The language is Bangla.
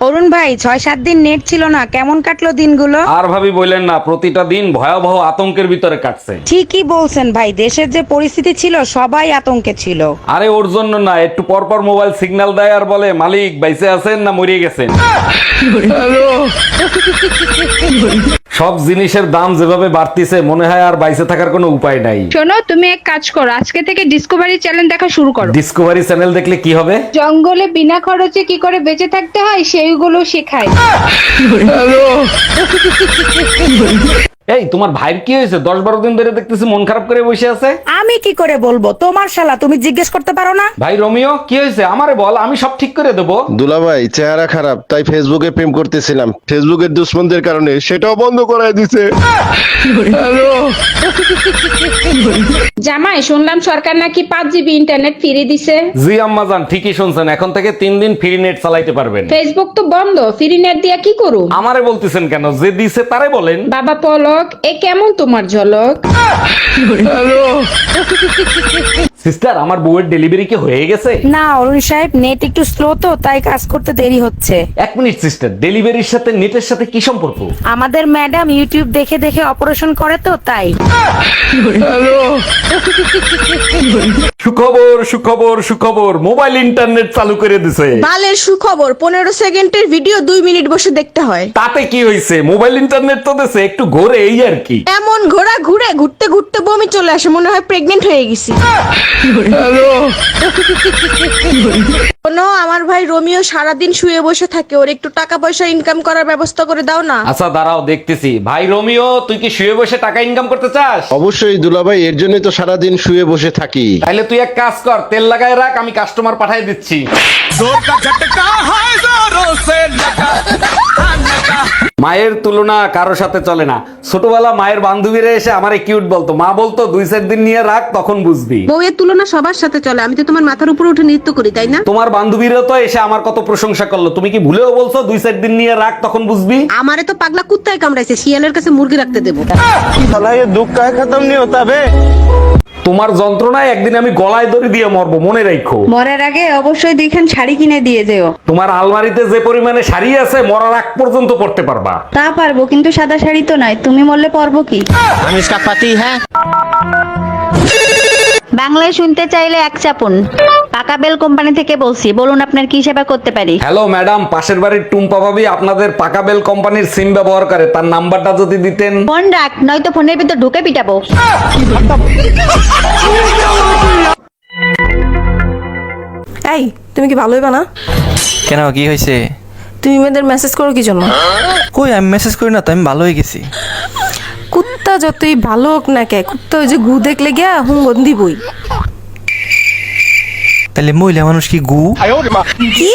অরুণ ভাই 6-7 দিন নেট ছিল না, কেমন কাটলো দিনগুলো? আর ভাবি বললেন না, প্রতিটা দিন ভয়াবহ আতঙ্কের ভিতরে কাটছে। ঠিকই বলছেন ভাই, দেশের যে পরিস্থিতি ছিল সবাই আতঙ্কে ছিল। আরে ওর জন্য না, একটু পর পর মোবাইল সিগন্যাল দেয় আর বলে মালিক বাইসে আছেন না মরিয়ে গেছেন। সব জিনিসের দাম যেভাবে বাড়তিছে মনে হয় আর বাইসে থাকার কোনো উপায় নাই। শোনো, তুমি এক কাজ করো, আজকে থেকে ডিসকভারি চ্যানেল দেখা শুরু করো। ডিসকভারি চ্যানেল দেখলে কি হবে? জঙ্গলে বিনা খরচে কি করে বেঁচে থাকতে হয় সেইগুলো শেখায়। এই তোমার ভাইয়ের কি হয়েছে? 10-12 দিন ধরে দেখতেছি মন খারাপ করে বসে আছে। আমি কি করে বলবো, তোমার শালা, তুমি জিজ্ঞেস করতে পারো না? ভাই রোমিও, কি হয়েছে আমারে বল, আমি সব ঠিক করে দেবো। দুলাভাই চেহারা খারাপ, তাই ফেসবুকে প্রেম করতেছিলাম, ফেসবুকের দুশ্মনদের কারণে সেটাও বন্ধ করায় দিছে। জামাই, শুনলাম সরকার নাকি 5 GB ইন্টারনেট ফ্রি দিছে। জি আম্মাজান, ঠিকই শুনছেন, এখন থেকে 3 দিন ফ্রি নেট চালাইতে পারবেন। ফেসবুক তো বন্ধ, ফ্রি নেট দিয়া কি করু? আমারে বলতেছেন কেন? যে দিছে তারে বলেন। বাবা পলক, এ কেমন তোমার ঝলক? সিস্টার, আমার বউয়ের ডেলিভারি কি হয়ে গেছে? না অরুণ সাহেব, নেট একটু স্লো তো, তাই কাজ করতে দেরি হচ্ছে। 1 মিনিট সিস্টার, ডেলিভারির সাথে নেটের সাথে কি সম্পর্ক? আমাদের ম্যাডাম ইউটিউব দেখে দেখে অপারেশন করে তো, তাই। সুখবর সুখবর সুখবর, মোবাইল ইন্টারনেট চালু করে দিছে। বালের সুখবর, 15 সেকেন্ডের ভিডিও 2 মিনিট বসে দেখতে হয়। তাতে কি হয়েছে? মোবাইল ইন্টারনেট তো দিছে, একটু ঘোরে এই আর কি। এমন ঘোড়া ঘুরে ঘুরতে ঘুরতে বমি চলে আসে, মনে হয় প্রেগনেন্ট হয়ে গেছি। শোনো, আমার ভাই রোমিও সারাদিন শুয়ে বসে থাকে, ওর একটু টাকা পয়সা ইনকাম করার ব্যবস্থা করে দাও না। আচ্ছা দাঁড়াও, দেখতেছি। ভাই রোমিও, তুই কি শুয়ে বসে টাকা ইনকাম করতে চাস? অবশ্যই দুলাভাই, এর জন্যই তো সারাদিন শুয়ে বসে থাকি। তাইলে তুই এক কাজ কর, তেল লাগায় রাখ, আমি কাস্টমার পাঠাই দিচ্ছি। মায়ের তুলনা কারো সাথে চলে না। ছোটবেলা মায়ের বান্ধবীরা এসে আমারে কিউট বলতো, মা বলতো 2-4 দিন নিয়ে রাখ, তখন বুঝবি। বউয়ের তুলনা সবার সাথে চলে, আমি তো তোমার মাথার উপর উঠে নৃত্য করি, তাই না? তোমার বান্ধবীরা তো এসে আমার কত প্রশংসা করলো, তুমি কি ভুলেও বলছো 2-4 দিন নিয়ে রাখ, তখন বুঝবি? আমারে তো পাগলা কুত্তায় কামড়াইছে, শিয়ালের কাছে মুরগি রাখতে দেবো। তোমার যন্ত্রণায় একদিন আমি গলায় দড়ি দিয়ে মরবো, মনে রাখো। মরার আগে অবশ্যই দেখেন শাড়ি কিনে দিয়ে যেও। তোমার আলমারিতে যে পরিমাণে শাড়ি আছে, মরার আগ পর্যন্ত পড়তে পারবা। তা পারবো, কিন্তু সাদা শাড়ি তো নাই, তুমি মরলে পারবো কি? हम इसका पति है। বাংলায় শুনতে চাইলে এক চাপুন। পাকা বেল কোম্পানি থেকে বলছি, বলুন আপনার কি সেবা করতে পারি? হ্যালো ম্যাডাম, পাশের বাড়ির টুম্পা ভাবি আপনাদের পাকাবেল কোম্পানির সিম ব্যবহার করে, তার নাম্বারটা যদি দিতেন। ফোন রাখ, নয়তো ফোনের ভিতর ঢুকে পিটাবো। এই, তুমি কি ভালোই বানা? কেন, কি হয়েছে? তুমি মেয়েদের মেসেজ করো কি জন্য? কই, আমি মেসেজ করি না তো, আমি ভালো হয়ে গেছি। কুত্তা যতই ভালো হোক না কে, কুত্তা ওই যে গু দেখলে গিয়া হুঙ্গন দিবই। তাহলে মহিলা মানুষ কি গু? কি?